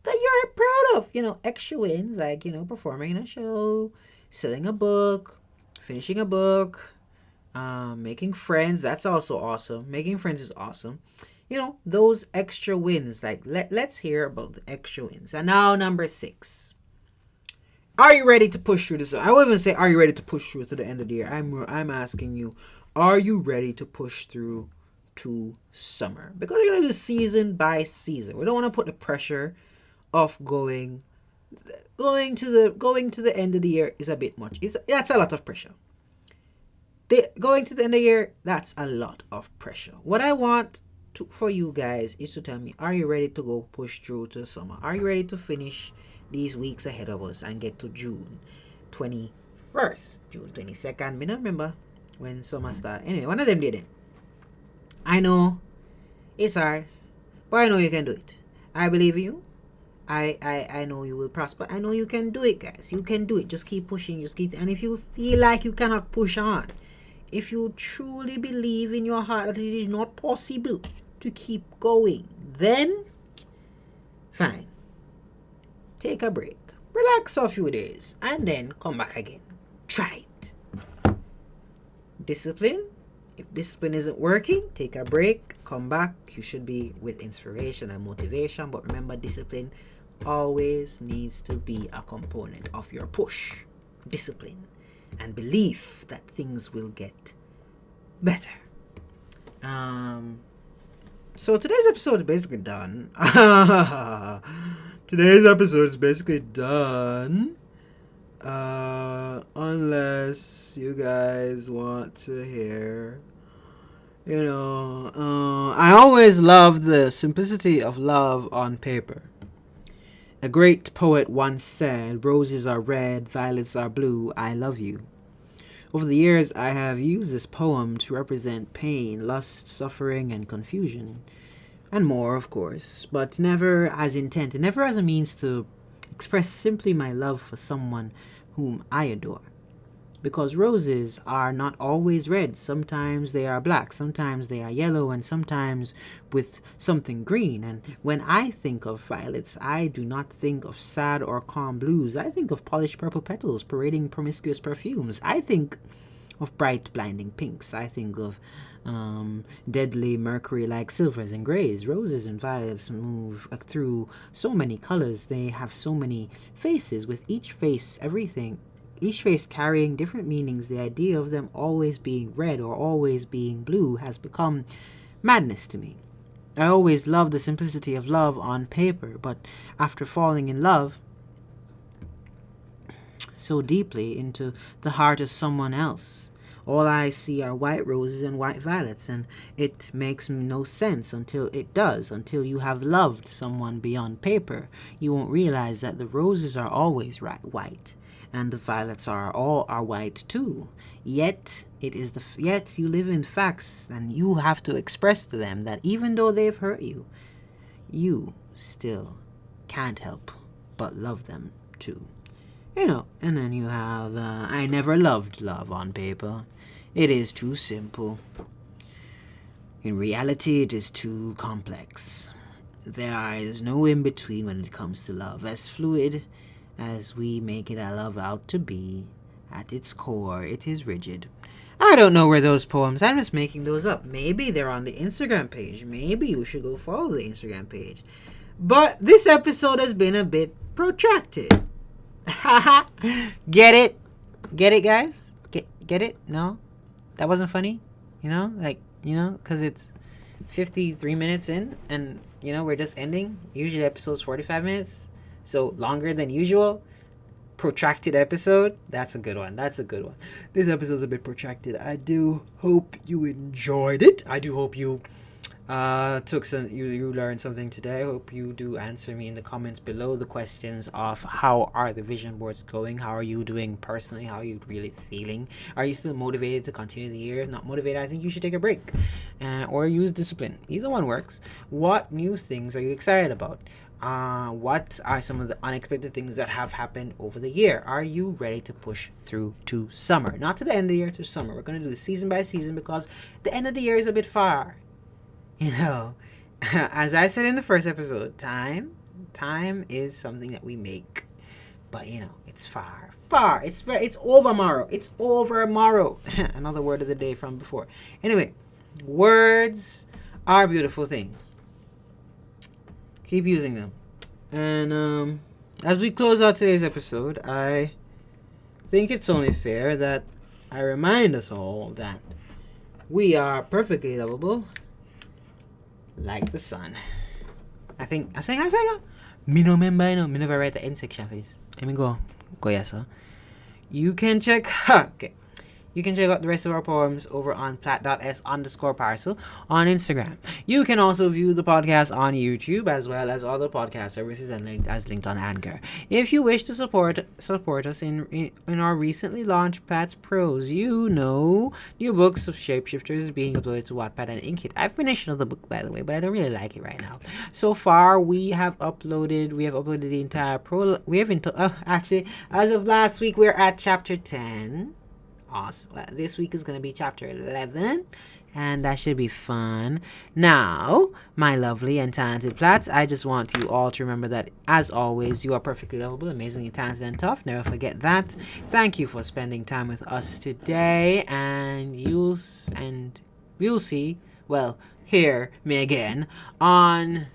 that you're proud of? You know, extra wins like, you know, performing in a show, selling a book, finishing a book, making friends. That's also awesome. Making friends is awesome. You know, those extra wins. Like, let's hear about the extra wins. And now number 6. Are you ready to push through this? I won't even say, are you ready to push through to the end of the year? I'm asking you, are you ready to push through to summer? Because we're gonna do season by season. We don't want to put the pressure of going to the end of the year is a bit much. That's a lot of pressure. Going to the end of the year, that's a lot of pressure. What I want for you guys is to tell me, are you ready to go push through to summer? Are you ready to finish these weeks ahead of us and get to June 21st, June 22nd? I don't remember when summer started. Anyway, one of them did it. I know it's hard, but I know you can do it. I believe in you. I know you will prosper. I know you can do it, guys. You can do it. Just keep pushing. And if you feel like you cannot push on, if you truly believe in your heart that it is not possible to keep going, then fine. Take a break. Relax for a few days and then come back again. Try it. Discipline. If discipline isn't working, take a break, come back. You should be with inspiration and motivation. But remember, discipline always needs to be a component of your push. Discipline and belief that things will get better. So today's episode is basically done. Unless you guys want to hear, I always love the simplicity of love on paper. A great poet once said, "Roses are red, violets are blue, I love you." Over the years, I have used this poem to represent pain, lust, suffering, and confusion. And more, of course, but never as intent, never as a means to express simply my love for someone whom I adore. Because roses are not always red. Sometimes they are black, sometimes they are yellow, and sometimes with something green. And when I think of violets, I do not think of sad or calm blues. I think of polished purple petals parading promiscuous perfumes. I think of bright, blinding pinks. I think of deadly mercury-like silvers and grays. Roses and violets move through so many colors. They have so many faces, with each face carrying different meanings. The idea of them always being red or always being blue has become madness to me. I always loved the simplicity of love on paper, but after falling in love so deeply into the heart of someone else, all I see are white roses and white violets, and it makes no sense until it does. Until you have loved someone beyond paper, you won't realize that the roses are always white, and the violets are white too. Yet you live in facts, and you have to express to them that even though they've hurt you, you still can't help but love them too. And then you have, I never loved love on paper. It is too simple. In reality, it is too complex. There is no in-between when it comes to love. As fluid as we make it our love out to be, at its core, it is rigid. I don't know where those poems, I'm just making those up. Maybe they're on the Instagram page. Maybe you should go follow the Instagram page. But this episode has been a bit protracted. Get it? Get it, guys? Get it? No? That wasn't funny? Because it's 53 minutes in, and, we're just ending. Usually episode's 45 minutes, so longer than usual. Protracted episode. That's a good one. This episode's a bit protracted. I do hope you enjoyed it. I do hope you Took some you learned something today. I hope you do answer me in the comments below the questions of how are the vision boards going, how are you doing personally, how are you really feeling, are you still motivated to continue the year? If not motivated, I think you should take a break, or use discipline. Either one works. What new things are you excited about? What are some of the unexpected things that have happened over the year? Are you ready to push through to summer? Not to the end of the year, to summer. We're going to do this season by season because the end of the year is a bit far. You know, as I said in the first episode, time is something that we make. But, it's far. It's over tomorrow. It's over tomorrow. Another word of the day from before. Anyway, words are beautiful things. Keep using them. And as we close out today's episode, I think it's only fair that I remind us all that we are perfectly lovable like the sun. I think I sang. Me no remember, me never write the end section for this. Let me go yes, sir. You can check okay. You can check out the rest of our poems over on Platt.s_parcel on Instagram. You can also view the podcast on YouTube as well as other podcast services and linked on Anchor. If you wish to support us in our recently launched Platt's Prose, new books of Shapeshifters being uploaded to Wattpad and Inkit. I finished another book, by the way, but I don't really like it right now. So far, we have uploaded the entire actually, as of last week, we're at chapter 10. Awesome. Well, this week is going to be chapter 11, and that should be fun. Now, my lovely and talented Platts, I just want you all to remember that, as always, you are perfectly lovable, amazingly talented, and tough. Never forget that. Thank you for spending time with us today, and you'll see, hear me again on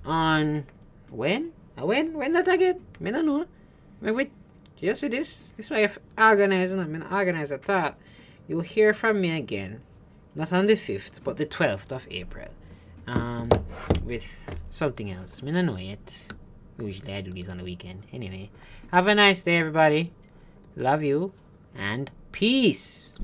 when that again? Me no know. Wait. Yes, it is. This way, if organizing, organize a thought, you'll hear from me again. Not on the 5th, but the 12th of April. With something else. I don't know yet. Usually I do these on the weekend. Anyway, have a nice day, everybody. Love you, and peace.